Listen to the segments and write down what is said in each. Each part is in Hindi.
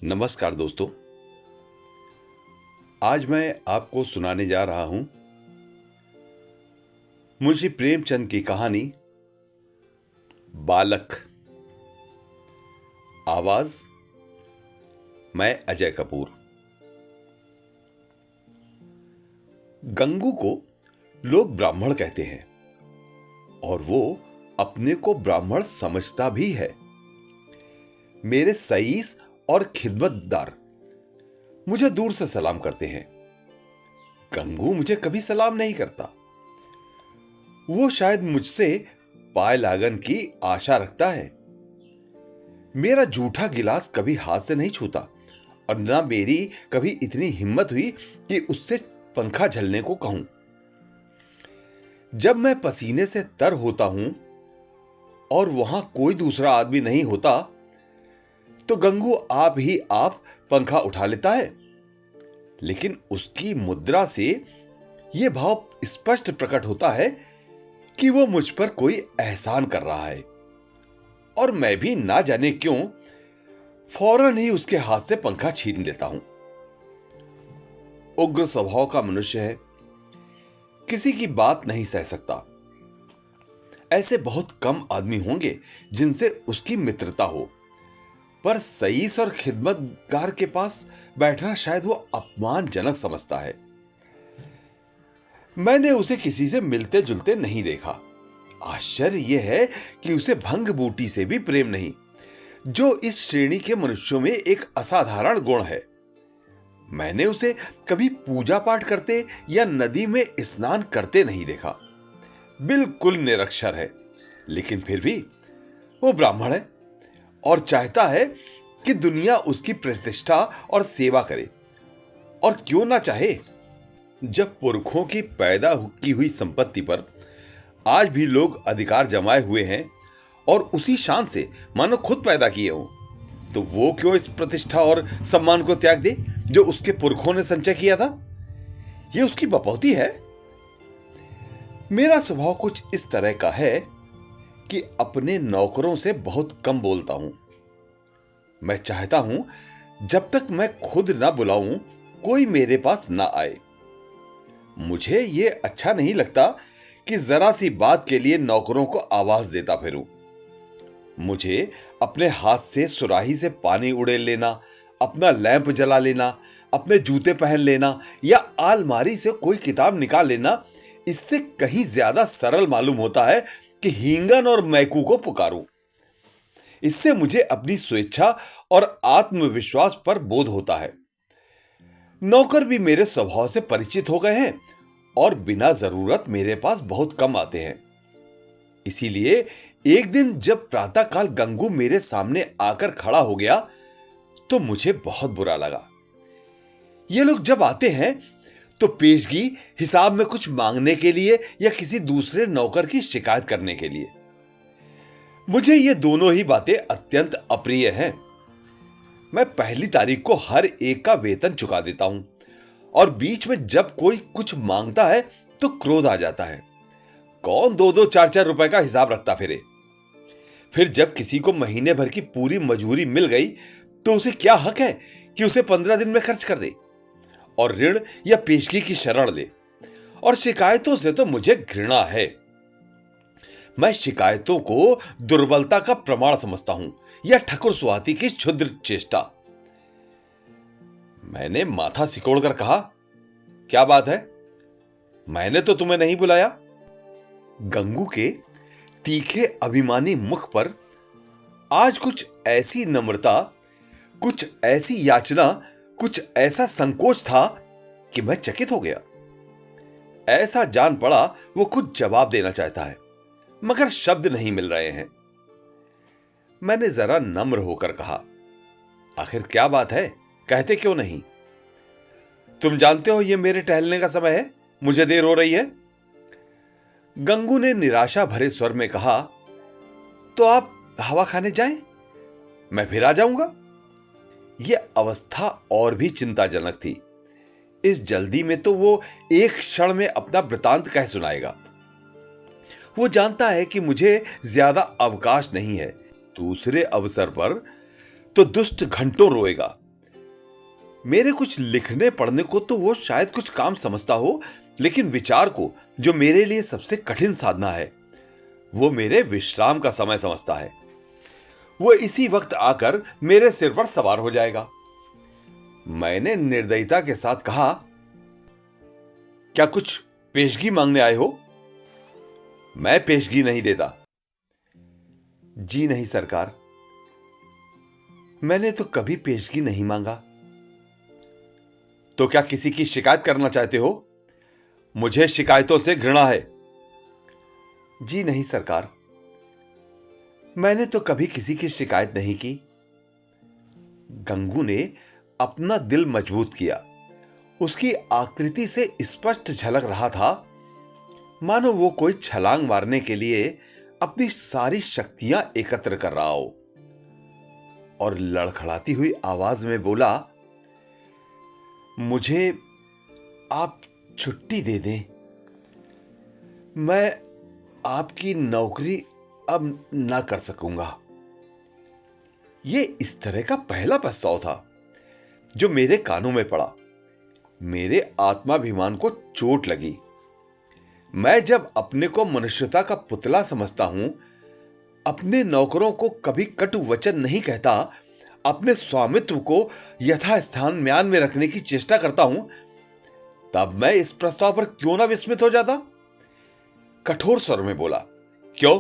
नमस्कार दोस्तों। आज मैं आपको सुनाने जा रहा हूं मुंशी प्रेमचंद की कहानी बालक। आवाज मैं अजय कपूर। गंगू को लोग ब्राह्मण कहते हैं और वो अपने को ब्राह्मण समझता भी है। मेरे सईस और खिदमतदार मुझे दूर से सलाम करते हैं। गंगू मुझे कभी सलाम नहीं करता। वो शायद मुझसे पाय लागन की आशा रखता है। मेरा जूठा गिलास कभी हाथ से नहीं छूता और ना मेरी कभी इतनी हिम्मत हुई कि उससे पंखा झलने को कहूं। जब मैं पसीने से तर होता हूं और वहां कोई दूसरा आदमी नहीं होता तो गंगू आप ही आप पंखा उठा लेता है, लेकिन उसकी मुद्रा से यह भाव स्पष्ट प्रकट होता है कि वो मुझ पर कोई एहसान कर रहा है और मैं भी ना जाने क्यों फौरन ही उसके हाथ से पंखा छीन लेता हूं। उग्र स्वभाव का मनुष्य है, किसी की बात नहीं सह सकता। ऐसे बहुत कम आदमी होंगे जिनसे उसकी मित्रता हो, पर सईस और खिदमतगार के पास बैठना शायद वो अपमानजनक समझता है। मैंने उसे किसी से मिलते जुलते नहीं देखा। आश्चर्य यह है कि उसे भंग बूटी से भी प्रेम नहीं, जो इस श्रेणी के मनुष्यों में एक असाधारण गुण है। मैंने उसे कभी पूजा पाठ करते या नदी में स्नान करते नहीं देखा। बिल्कुल निरक्षर है, लेकिन फिर भी वो ब्राह्मण है और चाहता है कि दुनिया उसकी प्रतिष्ठा और सेवा करे। और क्यों ना चाहे, जब पुरखों की पैदा की हुई संपत्ति पर आज भी लोग अधिकार जमाए हुए हैं और उसी शान से मानो खुद पैदा किए हों, तो वो क्यों इस प्रतिष्ठा और सम्मान को त्याग दे जो उसके पुरखों ने संचय किया था। ये उसकी बपौती है। मेरा स्वभाव कुछ इस तरह का है कि अपने नौकरों से बहुत कम बोलता हूं। मैं चाहता हूं जब तक मैं खुद ना बुलाऊं कोई मेरे पास ना आए। मुझे यह अच्छा नहीं लगता कि जरा सी बात के लिए नौकरों को आवाज देता फिरूं। मुझे अपने हाथ से सुराही से पानी उड़ेल लेना, अपना लैंप जला लेना, अपने जूते पहन लेना या अलमारी से कोई किताब निकाल लेना, इससे कहीं ज्यादा सरल मालूम होता है कि हींगन और मैकू को पुकारूं। इससे मुझे अपनी स्वेच्छा और आत्मविश्वास पर बोध होता है। नौकर भी मेरे स्वभाव से परिचित हो गए हैं और बिना जरूरत मेरे पास बहुत कम आते हैं। इसीलिए एक दिन जब प्रातःकाल गंगू मेरे सामने आकर खड़ा हो गया तो मुझे बहुत बुरा लगा। ये लोग जब आते हैं तो पेशगी हिसाब में कुछ मांगने के लिए या किसी दूसरे नौकर की शिकायत करने के लिए। मुझे ये दोनों ही बातें अत्यंत अप्रिय हैं। मैं पहली तारीख को हर एक का वेतन चुका देता हूं और बीच में जब कोई कुछ मांगता है तो क्रोध आ जाता है। कौन 2-2 4-4 रुपए का हिसाब रखता फिर जब किसी को महीने भर की पूरी मजूरी मिल गई तो उसे क्या हक है कि उसे 15 दिन में खर्च कर दे और ऋण या पेशगी की शरण ले। और शिकायतों से तो मुझे घृणा है। मैं शिकायतों को दुर्बलता का प्रमाण समझता हूं या ठकुर सुहाती की क्षुद्र चेष्टा। मैंने माथा सिकोड़कर कहा, क्या बात है? मैंने तो तुम्हें नहीं बुलाया। गंगू के तीखे अभिमानी मुख पर आज कुछ ऐसी नम्रता, कुछ ऐसी याचना, कुछ ऐसा संकोच था कि मैं चकित हो गया। ऐसा जान पड़ा वो कुछ जवाब देना चाहता है, मगर शब्द नहीं मिल रहे हैं। मैंने जरा नम्र होकर कहा, आखिर क्या बात है, कहते क्यों नहीं? तुम जानते हो ये मेरे टहलने का समय है, मुझे देर हो रही है। गंगू ने निराशा भरे स्वर में कहा, तो आप हवा खाने जाएं, मैं फिर आ जाऊंगा। यह अवस्था और भी चिंताजनक थी। इस जल्दी में तो वो एक क्षण में अपना वृतांत कह सुनाएगा। वो जानता है कि मुझे ज्यादा अवकाश नहीं है। दूसरे अवसर पर तो दुष्ट घंटों रोएगा मेरे कुछ लिखने पढ़ने को तो वो शायद कुछ काम समझता हो, लेकिन विचार को, जो मेरे लिए सबसे कठिन साधना है, वो मेरे विश्राम का समय समझता है। वो इसी वक्त आकर मेरे सिर पर सवार हो जाएगा। मैंने निर्दयता के साथ कहा, क्या कुछ पेशगी मांगने आए हो? मैं पेशगी नहीं देता। जी नहीं सरकार, मैंने तो कभी पेशगी नहीं मांगा। तो क्या किसी की शिकायत करना चाहते हो? मुझे शिकायतों से घृणा है। जी नहीं सरकार, मैंने तो कभी किसी की शिकायत नहीं की। गंगू ने अपना दिल मजबूत किया। उसकी आकृति से स्पष्ट झलक रहा था, मानो वो कोई छलांग मारने के लिए अपनी सारी शक्तियां एकत्र कर रहा हो, और लड़खड़ाती हुई आवाज में बोला, मुझे आप छुट्टी दे दें। मैं आपकी नौकरी अब ना कर सकूंगा। ये इस तरह का पहला प्रस्ताव था जो मेरे कानों में पड़ा। मेरे आत्माभिमान को चोट लगी। मैं जब अपने को मनुष्यता का पुतला समझता हूं, अपने नौकरों को कभी कटु वचन नहीं कहता, अपने स्वामित्व को यथास्थान म्यान में रखने की चेष्टा करता हूं, तब मैं इस प्रस्ताव पर क्यों ना विस्मित हो जाता। कठोर स्वर में बोला, क्यों,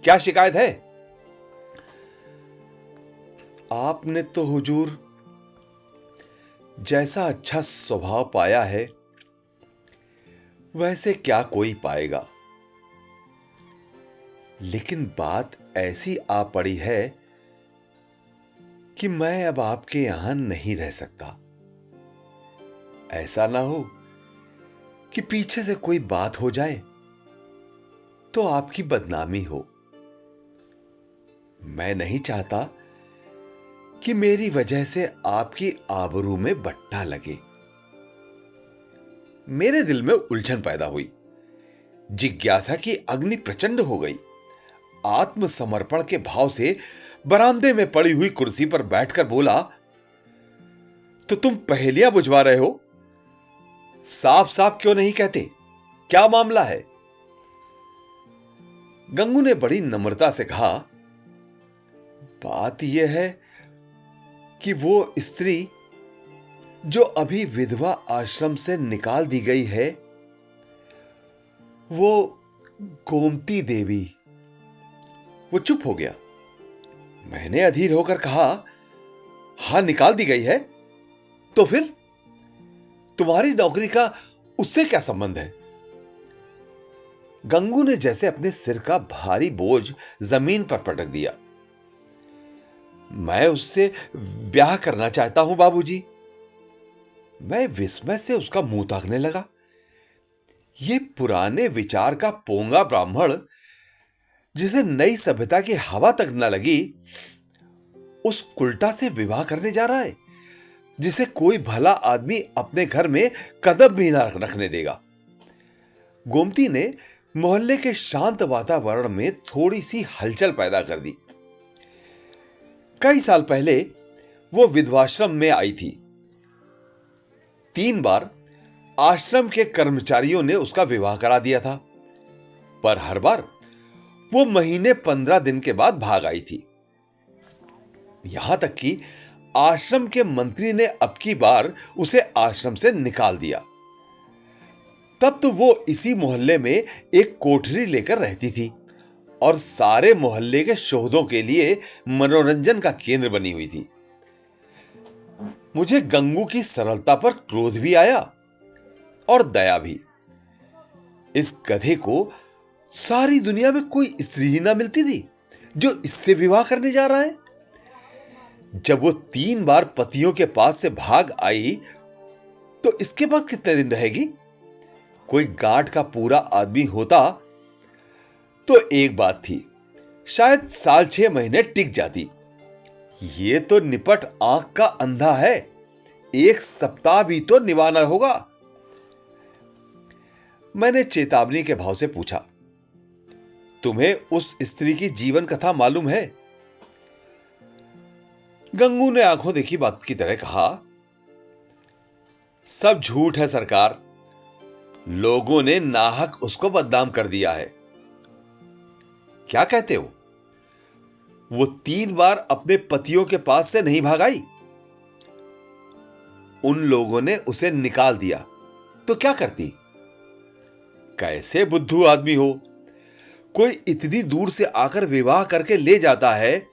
क्या शिकायत है? आपने तो हुजूर जैसा अच्छा स्वभाव पाया है, वैसे क्या कोई पाएगा। लेकिन बात ऐसी आ पड़ी है कि मैं अब आपके यहां नहीं रह सकता। ऐसा ना हो कि पीछे से कोई बात हो जाए तो आपकी बदनामी हो। मैं नहीं चाहता कि मेरी वजह से आपकी आबरू में बट्टा लगे। मेरे दिल में उलझन पैदा हुई। जिज्ञासा की अग्नि प्रचंड हो गई। आत्मसमर्पण के भाव से बरामदे में पड़ी हुई कुर्सी पर बैठकर बोला, तो तुम पहेलियां बुझवा रहे हो? साफ साफ क्यों नहीं कहते, क्या मामला है? गंगू ने बड़ी नम्रता से कहा, बात यह है कि वो स्त्री जो अभी विधवा आश्रम से निकाल दी गई है, वो गोमती देवी। वो चुप हो गया। मैंने अधीर होकर कहा, हां निकाल दी गई है, तो फिर तुम्हारी नौकरी का उससे क्या संबंध है? गंगू ने जैसे अपने सिर का भारी बोझ जमीन पर पटक दिया। मैं उससे ब्याह करना चाहता हूं बाबूजी। मैं विस्मय से उसका मुंह ताकने लगा। ये पुराने विचार का पोंगा ब्राह्मण, जिसे नई सभ्यता की हवा तक न लगी, उस कुल्टा से विवाह करने जा रहा है, जिसे कोई भला आदमी अपने घर में कदम भी ना रखने देगा। गोमती ने मोहल्ले के शांत वातावरण में थोड़ी सी हलचल पैदा कर दी। कई साल पहले वो विधवाश्रम में आई थी। 3 बार आश्रम के कर्मचारियों ने उसका विवाह करा दिया था, पर हर बार वो महीने 15 दिन के बाद भाग आई थी। यहां तक कि आश्रम के मंत्री ने अब की बार उसे आश्रम से निकाल दिया। तब तो वो इसी मोहल्ले में एक कोठरी लेकर रहती थी और सारे मोहल्ले के शोधों के लिए मनोरंजन का केंद्र बनी हुई थी। मुझे गंगू की सरलता पर क्रोध भी आया और दया भी। इस गधे को सारी दुनिया में कोई स्त्री ही ना मिलती थी जो इससे विवाह करने जा रहा है। जब वो 3 बार पतियों के पास से भाग आई, तो इसके पास कितने दिन रहेगी? कोई गांठ का पूरा आदमी होता तो एक बात थी, शायद साल 6 महीने टिक जाती। ये तो निपट आंख का अंधा है, 1 सप्ताह भी तो निभाना होगा। मैंने चेतावनी के भाव से पूछा, तुम्हें उस स्त्री की जीवन कथा मालूम है? गंगू ने आंखों देखी बात की तरह कहा, सब झूठ है सरकार। लोगों ने नाहक उसको बदनाम कर दिया है। क्या कहते हो? वो 3 बार अपने पतियों के पास से नहीं भाग आई। उन लोगों ने उसे निकाल दिया तो क्या करती? कैसे बुद्धू आदमी हो। कोई इतनी दूर से आकर विवाह करके ले जाता है,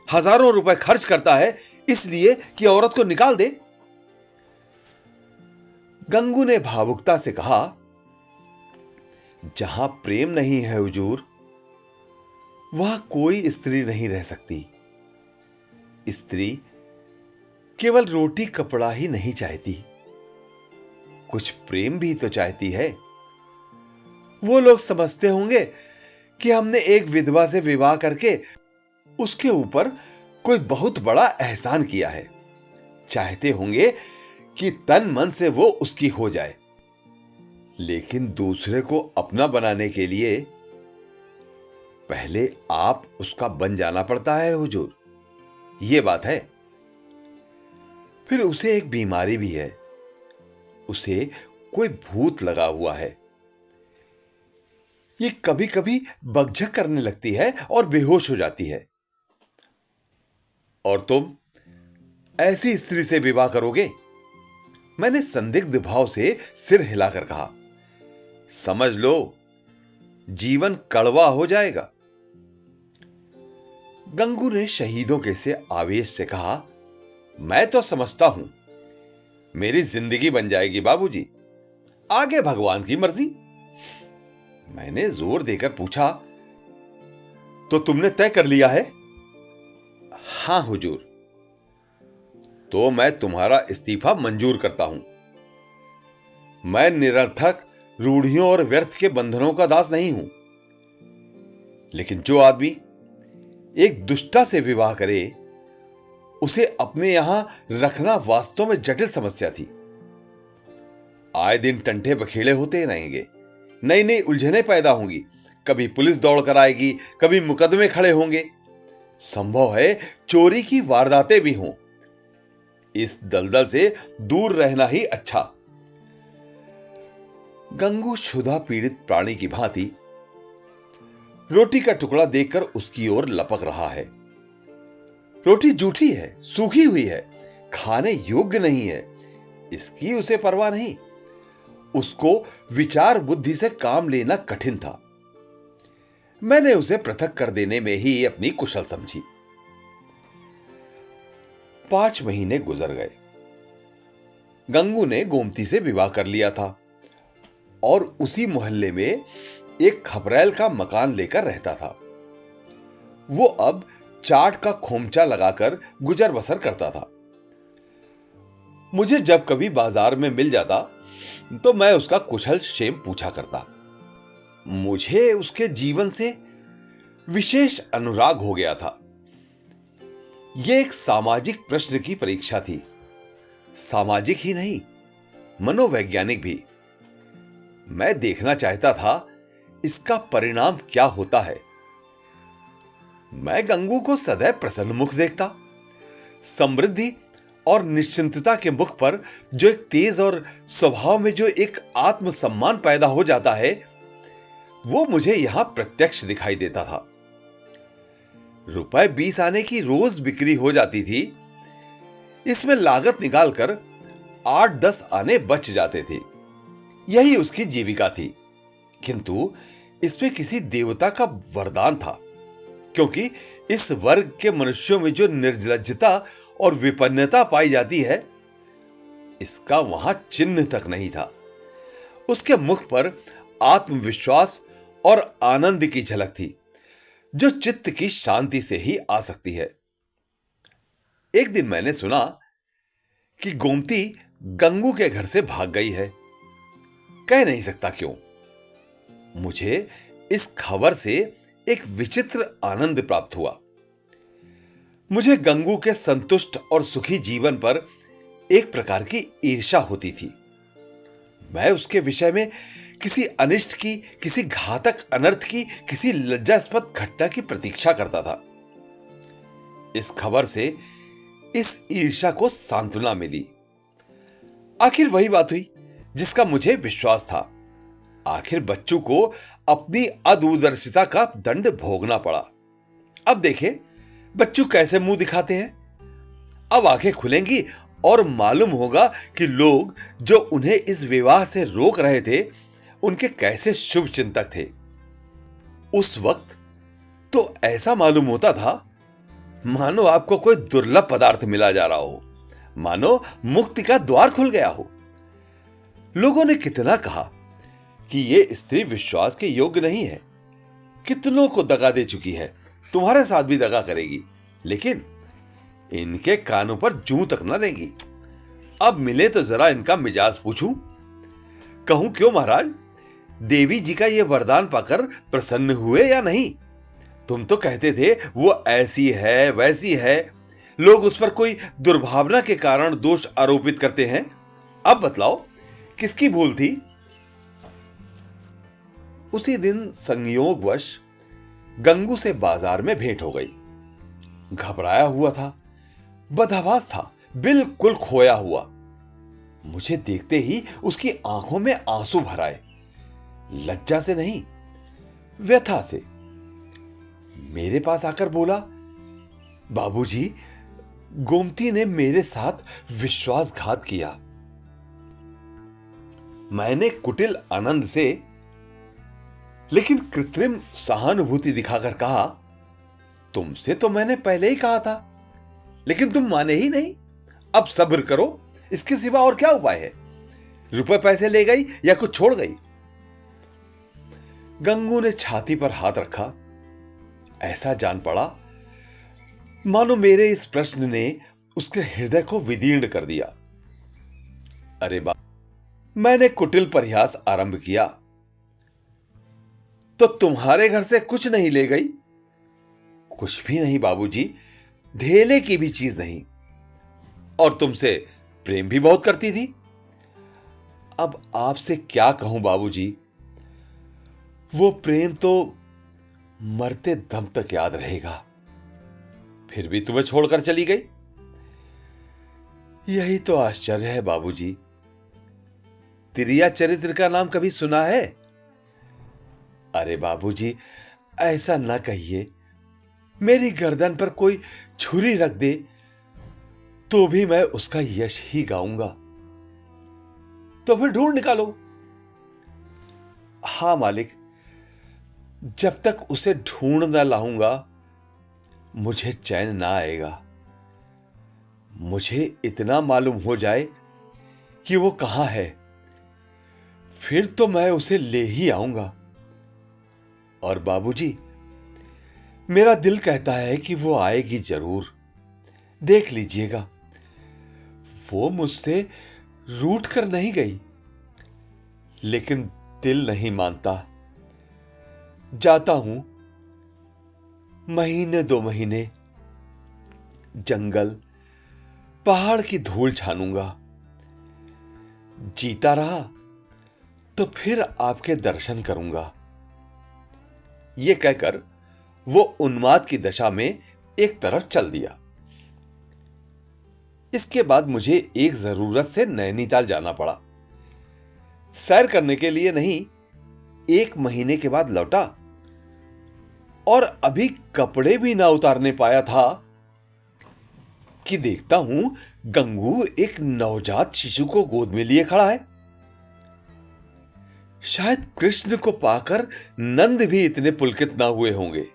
हजारों रुपए खर्च करता है इसलिए कि औरत को निकाल दे। गंगू ने भावुकता से कहा, जहां प्रेम नहीं है हुजूर, वहां कोई स्त्री नहीं रह सकती। स्त्री केवल रोटी कपड़ा ही नहीं चाहती, कुछ प्रेम भी तो चाहती है। वो लोग समझते होंगे कि हमने एक विधवा से विवाह करके उसके ऊपर कोई बहुत बड़ा एहसान किया है। चाहते होंगे कि तन मन से वो उसकी हो जाए। लेकिन दूसरे को अपना बनाने के लिए पहले आप उसका बन जाना पड़ता है हुजूर। ये बात है। फिर उसे एक बीमारी भी है। उसे कोई भूत लगा हुआ है। ये कभी कभी बकझक करने लगती है और बेहोश हो जाती है। और तुम ऐसी स्त्री से विवाह करोगे? मैंने संदिग्ध भाव से सिर हिलाकर कहा। समझ लो, जीवन कड़वा हो जाएगा। गंगू ने शहीदों के से आवेश से कहा, मैं तो समझता हूं मेरी जिंदगी बन जाएगी बाबूजी, आगे भगवान की मर्जी। मैंने जोर देकर पूछा, तो तुमने तय कर लिया है? हां हुजूर। तो मैं तुम्हारा इस्तीफा मंजूर करता हूं। मैं निरर्थक रूढ़ियों और व्यर्थ के बंधनों का दास नहीं हूं। लेकिन जो आदमी एक दुष्टा से विवाह करे, उसे अपने यहां रखना वास्तव में जटिल समस्या थी। आए दिन टंटे बखेड़े होते रहेंगे, नई नई उलझनें पैदा होंगी। कभी पुलिस दौड़ कर आएगी, कभी मुकदमे खड़े होंगे। संभव है चोरी की वारदातें भी हों। इस दलदल से दूर रहना ही अच्छा। गंगू क्षुधा पीड़ित प्राणी की भांति रोटी का टुकड़ा देखकर उसकी ओर लपक रहा है। रोटी जूठी है, सूखी हुई है, खाने योग्य नहीं है, इसकी उसे परवाह नहीं। उसको विचार बुद्धि से काम लेना कठिन था। मैंने उसे पृथक कर देने में ही अपनी कुशल समझी। 5 महीने गुजर गए। गंगू ने गोमती से विवाह कर लिया था और उसी मोहल्ले में एक खपरेल का मकान लेकर रहता था। वो अब चाट का खोमचा लगाकर गुजर बसर करता था। मुझे जब कभी बाजार में मिल जाता तो मैं उसका कुशल क्षेम पूछा करता। मुझे उसके जीवन से विशेष अनुराग हो गया था। यह एक सामाजिक प्रश्न की परीक्षा थी। सामाजिक ही नहीं, मनोवैज्ञानिक भी। मैं देखना चाहता था इसका परिणाम क्या होता है। मैं गंगू को सदैव प्रसन्न मुख देखता। समृद्धि और निश्चिंतता के मुख पर जो एक तेज और स्वभाव में जो एक आत्मसम्मान पैदा हो जाता है, वो मुझे यहां प्रत्यक्ष दिखाई देता था। रुपए 20 आने की रोज बिक्री हो जाती थी। इसमें लागत निकालकर 8-10 आने बच जाते थे। यही उसकी जीविका थी। किंतु इसमें किसी देवता का वरदान था, क्योंकि इस वर्ग के मनुष्यों में जो निर्लज्जता और विपन्नता पाई जाती है, इसका वहां चिन्ह तक नहीं था। उसके मुख पर आत्मविश्वास और आनंद की झलक थी, जो चित्त की शांति से ही आ सकती है। एक दिन मैंने सुना कि गोमती गंगू के घर से भाग गई है। कह नहीं सकता क्यों। मुझे इस खबर से एक विचित्र आनंद प्राप्त हुआ। मुझे गंगू के संतुष्ट और सुखी जीवन पर एक प्रकार की ईर्ष्या होती थी। मैं उसके विषय में किसी अनिष्ट की, किसी घातक अनर्थ की, किसी लज्जास्पद घटना की प्रतीक्षा करता था। इस खबर से इस ईर्ष्या को सांत्वना मिली। आखिर वही बात हुई जिसका मुझे विश्वास था। आखिर बच्चों को अपनी अदूरदर्शिता का दंड भोगना पड़ा। अब देखें बच्चों कैसे मुंह दिखाते हैं। अब आंखें खुलेंगी और मालूम होगा कि लोग जो उन्हें इस विवाह से रोक रहे थे उनके कैसे शुभ चिंतक थे। उस वक्त तो ऐसा मालूम होता था मानो आपको कोई दुर्लभ पदार्थ मिला जा रहा हो, मानो मुक्ति का द्वार खुल गया हो। लोगों ने कितना कहा कि यह स्त्री विश्वास के योग्य नहीं है, कितनों को दगा दे चुकी है, तुम्हारे साथ भी दगा करेगी, लेकिन इनके कानों पर जूं तक न देगी। अब मिले तो जरा इनका मिजाज पूछूं। कहूं क्यों महाराज, देवी जी का यह वरदान पाकर प्रसन्न हुए या नहीं? तुम तो कहते थे वो ऐसी है वैसी है, लोग उस पर कोई दुर्भावना के कारण दोष आरोपित करते हैं। अब बतलाओ किसकी भूल थी? उसी दिन संयोगवश गंगू से बाजार में भेंट हो गई। घबराया हुआ था, बदहवास था, बिल्कुल खोया हुआ। मुझे देखते ही उसकी आंखों में आंसू भर आए, लज्जा से नहीं व्यथा से। मेरे पास आकर बोला, बाबूजी, गोमती ने मेरे साथ विश्वासघात किया। मैंने कुटिल आनंद से लेकिन कृत्रिम सहानुभूति दिखाकर कहा, तुमसे तो मैंने पहले ही कहा था, लेकिन तुम माने ही नहीं। अब सब्र करो, इसके सिवा और क्या उपाय है? रुपए पैसे ले गई या कुछ छोड़ गई? गंगू ने छाती पर हाथ रखा। ऐसा जान पड़ा मानो मेरे इस प्रश्न ने उसके हृदय को विदीर्ण कर दिया। अरे बा, मैंने कुटिल परिहास आरंभ किया। तो तुम्हारे घर से कुछ नहीं ले गई? कुछ भी नहीं बाबूजी, धेले की भी चीज नहीं। और तुमसे प्रेम भी बहुत करती थी। अब आपसे क्या कहूं बाबूजी, वो प्रेम तो मरते दम तक याद रहेगा। फिर भी तुम्हें छोड़कर चली गई। यही तो आश्चर्य है बाबूजी। तिरिया चरित्र का नाम कभी सुना है? अरे बाबूजी, ऐसा ना कहिए। मेरी गर्दन पर कोई छुरी रख दे तो भी मैं उसका यश ही गाऊंगा। तो फिर ढूंढ निकालो। हां मालिक, जब तक उसे ढूंढ ना लाऊंगा मुझे चैन ना आएगा। मुझे इतना मालूम हो जाए कि वो कहां है, फिर तो मैं उसे ले ही आऊंगा। और बाबूजी, मेरा दिल कहता है कि वो आएगी जरूर। देख लीजिएगा, वो मुझसे रूठ कर नहीं गई, लेकिन दिल नहीं मानता। जाता हूं, महीने 2 महीने जंगल पहाड़ की धूल छानूंगा। जीता रहा तो फिर आपके दर्शन करूंगा। यह कहकर वो उन्माद की दशा में एक तरफ चल दिया। इसके बाद मुझे एक जरूरत से नैनीताल जाना पड़ा। सैर करने के लिए नहीं, 1 महीने के बाद लौटा और अभी कपड़े भी ना उतारने पाया था कि देखता हूं गंगू एक नवजात शिशु को गोद में लिए खड़ा है। शायद कृष्ण को पाकर नंद भी इतने पुलकित ना हुए होंगे।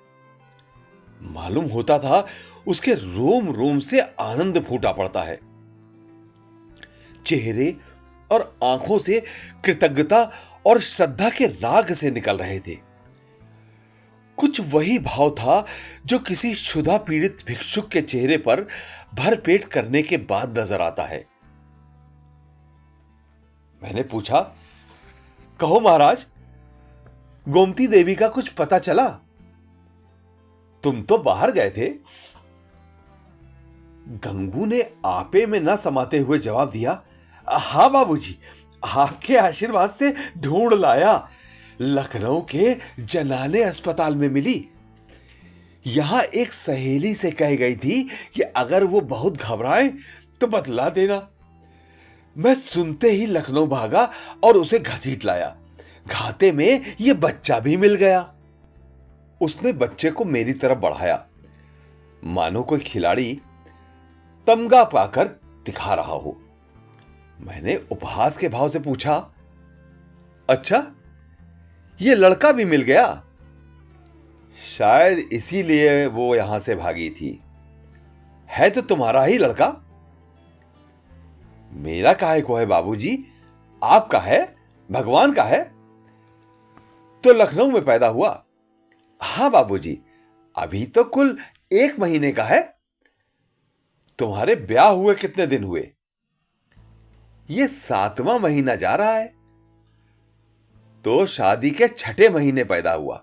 मालूम होता था उसके रोम रोम से आनंद फूटा पड़ता है। चेहरे और आंखों से कृतज्ञता और श्रद्धा के राग से निकल रहे थे। कुछ वही भाव था जो किसी क्षुधा पीड़ित भिक्षुक के चेहरे पर भरपेट करने के बाद नजर आता है। मैंने पूछा, कहो महाराज, गोमती देवी का कुछ पता चला? तुम तो बाहर गए थे। गंगू ने आपे में न समाते हुए जवाब दिया, हां बाबूजी, आपके आशीर्वाद से ढूंढ लाया। लखनऊ के जनाने अस्पताल में मिली। यहां एक सहेली से कह गई थी कि अगर वो बहुत घबराए तो बतला देना। मैं सुनते ही लखनऊ भागा और उसे घसीट लाया। घाते में ये बच्चा भी मिल गया। उसने बच्चे को मेरी तरफ बढ़ाया, मानो कोई खिलाड़ी तमगा पाकर दिखा रहा हो। मैंने उपहास के भाव से पूछा, अच्छा, ये लड़का भी मिल गया? शायद इसीलिए वो यहां से भागी थी। है तो तुम्हारा ही लड़का। मेरा काहे को है बाबूजी, आपका है, भगवान का है। तो लखनऊ में पैदा हुआ? हां बाबूजी, अभी तो कुल 1 महीने का है। तुम्हारे ब्याह हुए कितने दिन हुए? ये 7वां महीना जा रहा है। तो शादी के 6ठे महीने पैदा हुआ।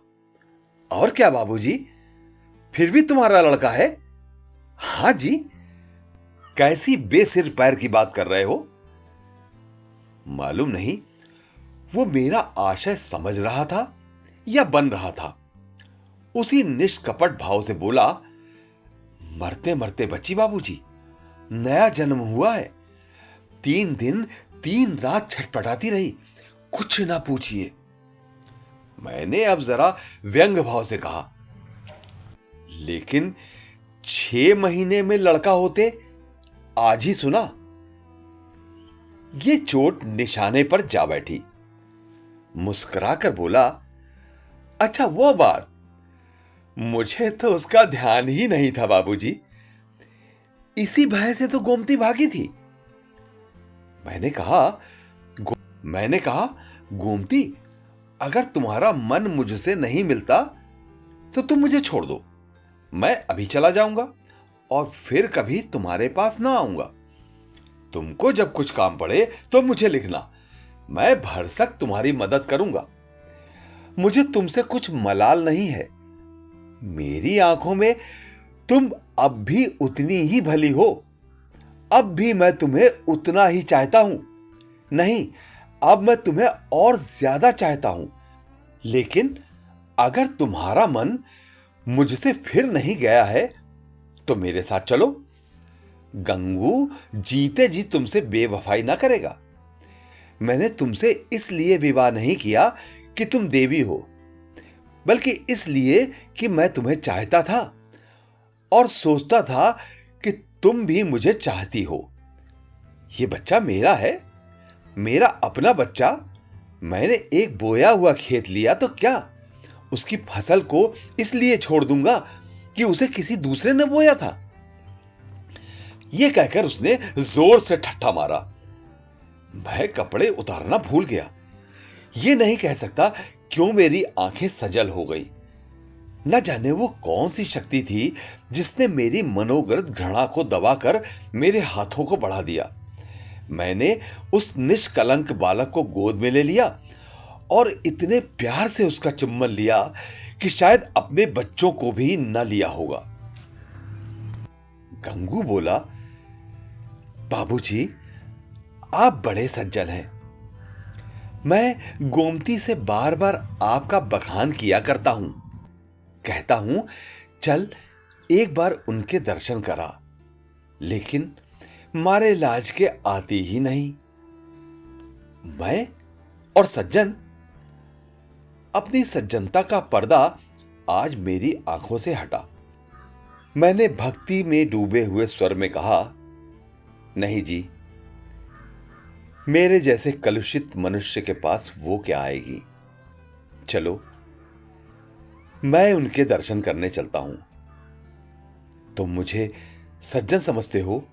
और क्या बाबूजी, फिर भी तुम्हारा लड़का है? हां जी। कैसी बेसिर पैर की बात कर रहे हो? मालूम नहीं वो मेरा आशय समझ रहा था या बन रहा था। उसी निष्कपट भाव से बोला, मरते मरते बची बाबूजी, नया जन्म हुआ है। 3 दिन 3 रात छटपटाती रही, कुछ ना पूछिए। मैंने अब जरा व्यंग भाव से कहा, लेकिन 6 महीने में लड़का होते आज ही सुना। ये चोट निशाने पर जा बैठी। मुस्कुराकर बोला, अच्छा वो बात, मुझे तो उसका ध्यान ही नहीं था बाबूजी। इसी भय से तो गोमती भागी थी। मैंने कहा, गोमती, अगर तुम्हारा मन मुझसे नहीं मिलता तो तुम मुझे छोड़ दो। मैं अभी चला जाऊंगा और फिर कभी तुम्हारे पास ना आऊंगा। तुमको जब कुछ काम पड़े तो मुझे लिखना, मैं भरसक तुम्हारी मदद करूंगा। मुझे तुमसे कुछ मलाल नहीं है। मेरी आंखों में तुम अब भी उतनी ही भली हो। अब भी मैं तुम्हें उतना ही चाहता हूं। नहीं, अब मैं तुम्हें और ज्यादा चाहता हूं। लेकिन अगर तुम्हारा मन मुझसे फिर नहीं गया है तो मेरे साथ चलो। गंगू जीते जी तुमसे बेवफाई ना करेगा। मैंने तुमसे इसलिए विवाह नहीं किया कि तुम देवी हो, बल्कि इसलिए कि मैं तुम्हें चाहता था और सोचता था कि तुम भी मुझे चाहती हो। यह बच्चा मेरा है, मेरा अपना बच्चा। मैंने एक बोया हुआ खेत लिया तो क्या उसकी फसल को इसलिए छोड़ दूंगा कि उसे किसी दूसरे ने बोया था? यह कहकर उसने जोर से ठट्ठा मारा। मैं कपड़े उतारना भूल गया। यह नहीं कह सकता क्यों मेरी आंखें सजल हो गई। न जाने वो कौन सी शक्ति थी जिसने मेरी मनोगत घृणा को दबाकर मेरे हाथों को बढ़ा दिया। मैंने उस निष्कलंक बालक को गोद में ले लिया और इतने प्यार से उसका चुम्बन लिया कि शायद अपने बच्चों को भी न लिया होगा। गंगू बोला, बाबूजी, आप बड़े सज्जन हैं। मैं गोमती से बार बार आपका बखान किया करता हूं। कहता हूं, चल एक बार उनके दर्शन करा, लेकिन मारे लाज के आती ही नहीं। मैं और सज्जन? अपनी सज्जनता का पर्दा आज मेरी आंखों से हटा। मैंने भक्ति में डूबे हुए स्वर में कहा, नहीं जी, मेरे जैसे कलुषित मनुष्य के पास वो क्या आएगी। चलो, मैं उनके दर्शन करने चलता हूं। तुम मुझे सज्जन समझते हो।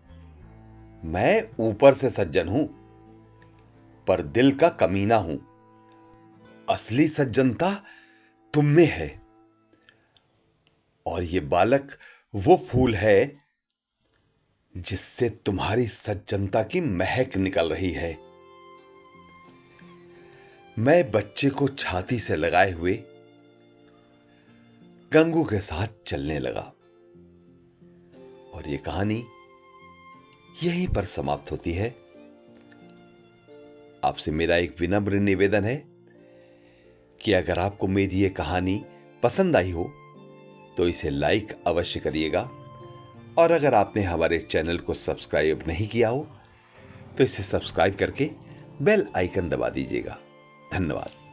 मैं ऊपर से सज्जन हूं, पर दिल का कमीना हूं। असली सज्जनता तुम में है। और ये बालक वो फूल है जिससे तुम्हारी सज्जनता की महक निकल रही है। मैं बच्चे को छाती से लगाए हुए गंगू के साथ चलने लगा और ये कहानी यहीं पर समाप्त होती है। आपसे मेरा एक विनम्र निवेदन है कि अगर आपको मेरी ये कहानी पसंद आई हो तो इसे लाइक अवश्य करिएगा, और अगर आपने हमारे चैनल को सब्सक्राइब नहीं किया हो तो इसे सब्सक्राइब करके बेल आइकन दबा दीजिएगा। धन्यवाद।